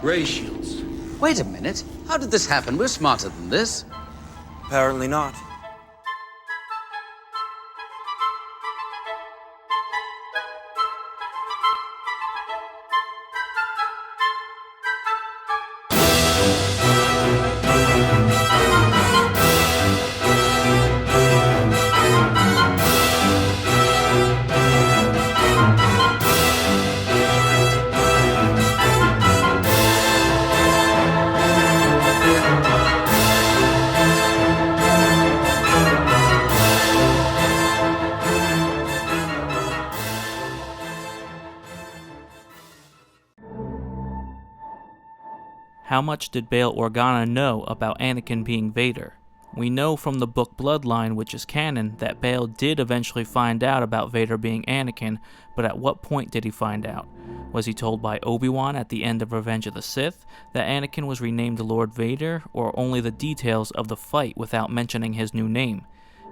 Ray shields. Wait a minute. How did this happen? We're smarter than this. Apparently not. How much did Bail Organa know about Anakin being Vader? We know from the book Bloodline, which is canon, that Bail did eventually find out about Vader being Anakin, but at what point did he find out? Was he told by Obi-Wan at the end of Revenge of the Sith that Anakin was renamed Lord Vader, or only the details of the fight without mentioning his new name?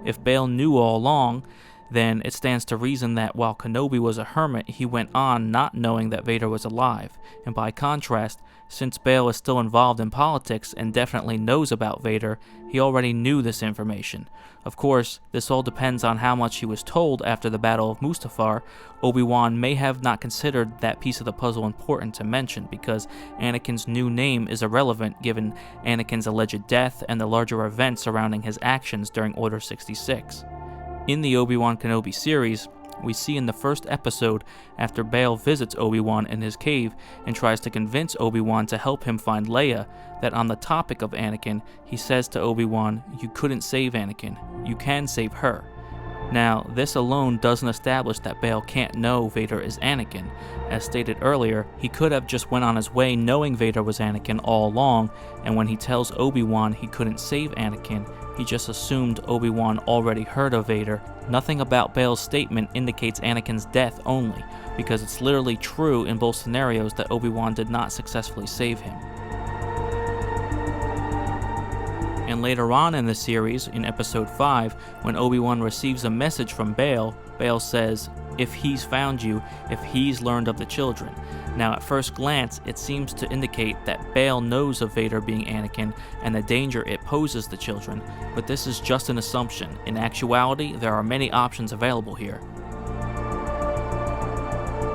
If Bail knew all along, then it stands to reason that while Kenobi was a hermit, he went on not knowing that Vader was alive. And by contrast, since Bail is still involved in politics and definitely knows about Vader, he already knew this information. Of course, this all depends on how much he was told after the Battle of Mustafar. Obi-Wan may have not considered that piece of the puzzle important to mention because Anakin's new name is irrelevant given Anakin's alleged death and the larger events surrounding his actions during Order 66. In the Obi-Wan Kenobi series, we see in the first episode after Bail visits Obi-Wan in his cave and tries to convince Obi-Wan to help him find Leia, that on the topic of Anakin, he says to Obi-Wan, "You couldn't save Anakin, you can save her." Now, this alone doesn't establish that Bail can't know Vader is Anakin. As stated earlier, he could have just went on his way knowing Vader was Anakin all along, and when he tells Obi-Wan he couldn't save Anakin, he just assumed Obi-Wan already heard of Vader. Nothing about Bail's statement indicates Anakin's death only, because it's literally true in both scenarios that Obi-Wan did not successfully save him. And later on in the series, in Episode 5, when Obi-Wan receives a message from Bail, Bail says, "If he's found you, if he's learned of the children." Now at first glance, it seems to indicate that Bail knows of Vader being Anakin and the danger it poses to children, but this is just an assumption. In actuality, there are many options available here.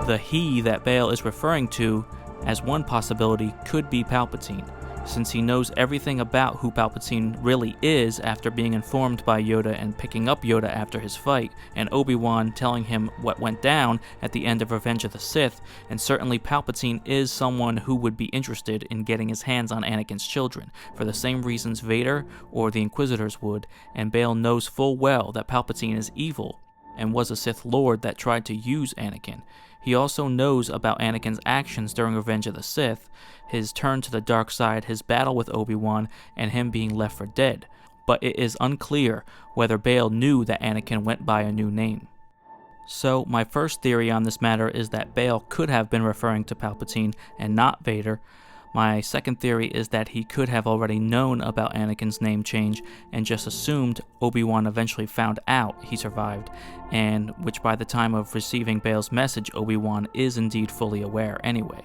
The he that Bail is referring to, as one possibility, could be Palpatine, since he knows everything about who Palpatine really is after being informed by Yoda and picking up Yoda after his fight, and Obi-Wan telling him what went down at the end of Revenge of the Sith, and certainly Palpatine is someone who would be interested in getting his hands on Anakin's children, for the same reasons Vader or the Inquisitors would, and Bail knows full well that Palpatine is evil and was a Sith Lord that tried to use Anakin. He also knows about Anakin's actions during Revenge of the Sith, his turn to the dark side, his battle with Obi-Wan, and him being left for dead. But it is unclear whether Bail knew that Anakin went by a new name. So, my first theory on this matter is that Bail could have been referring to Palpatine and not Vader. My second theory is that he could have already known about Anakin's name change and just assumed Obi-Wan eventually found out he survived, and which by the time of receiving Bail's message, Obi-Wan is indeed fully aware anyway.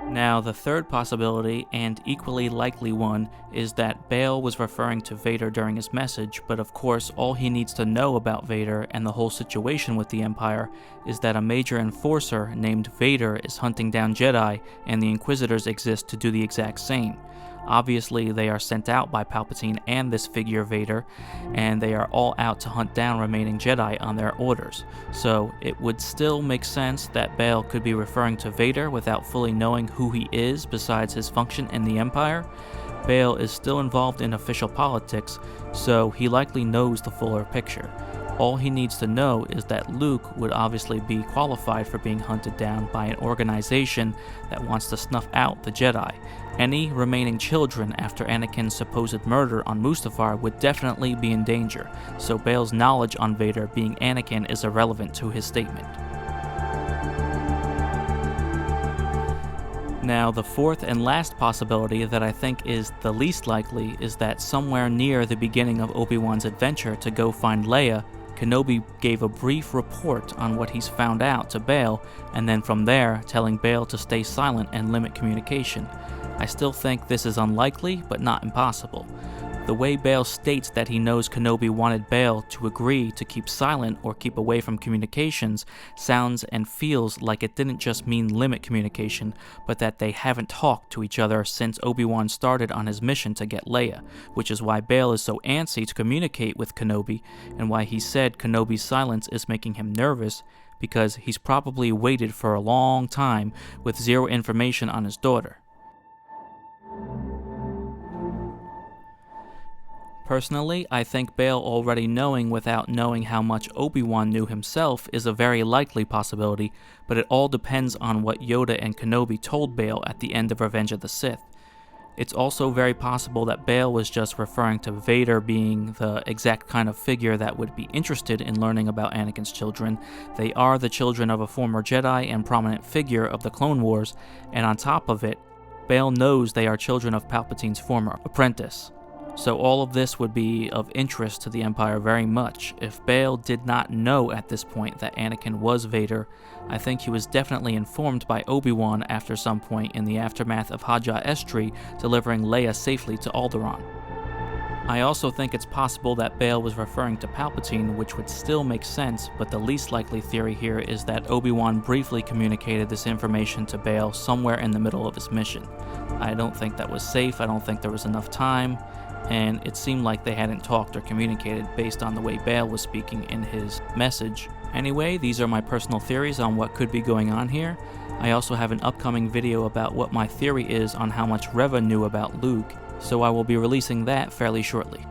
Now, the third possibility, and equally likely one, is that Bail was referring to Vader during his message, but of course all he needs to know about Vader and the whole situation with the Empire is that a major enforcer named Vader is hunting down Jedi, and the Inquisitors exist to do the exact same. Obviously, they are sent out by Palpatine and this figure Vader, and they are all out to hunt down remaining Jedi on their orders. So, it would still make sense that Bail could be referring to Vader without fully knowing who he is besides his function in the Empire. Bail is still involved in official politics, so he likely knows the fuller picture. All he needs to know is that Luke would obviously be qualified for being hunted down by an organization that wants to snuff out the Jedi. Any remaining children after Anakin's supposed murder on Mustafar would definitely be in danger, so Bail's knowledge on Vader being Anakin is irrelevant to his statement. Now, the fourth and last possibility that I think is the least likely is that somewhere near the beginning of Obi-Wan's adventure to go find Leia, Kenobi gave a brief report on what he's found out to Bail, and then from there, telling Bail to stay silent and limit communication. I still think this is unlikely, but not impossible. The way Bail states that he knows Kenobi wanted Bail to agree to keep silent or keep away from communications sounds and feels like it didn't just mean limit communication, but that they haven't talked to each other since Obi-Wan started on his mission to get Leia, which is why Bail is so antsy to communicate with Kenobi, and why he said Kenobi's silence is making him nervous, because he's probably waited for a long time with zero information on his daughter. Personally, I think Bail already knowing without knowing how much Obi-Wan knew himself is a very likely possibility, but it all depends on what Yoda and Kenobi told Bail at the end of Revenge of the Sith. It's also very possible that Bail was just referring to Vader being the exact kind of figure that would be interested in learning about Anakin's children. They are the children of a former Jedi and prominent figure of the Clone Wars, and on top of it, Bail knows they are children of Palpatine's former apprentice. So all of this would be of interest to the Empire very much. If Bail did not know at this point that Anakin was Vader, I think he was definitely informed by Obi-Wan after some point in the aftermath of Haja Estri delivering Leia safely to Alderaan. I also think it's possible that Bail was referring to Palpatine, which would still make sense, but the least likely theory here is that Obi-Wan briefly communicated this information to Bail somewhere in the middle of his mission. I don't think that was safe, I don't think there was enough time, and it seemed like they hadn't talked or communicated based on the way Bail was speaking in his message. Anyway, these are my personal theories on what could be going on here. I also have an upcoming video about what my theory is on how much Reva knew about Luke, so I will be releasing that fairly shortly.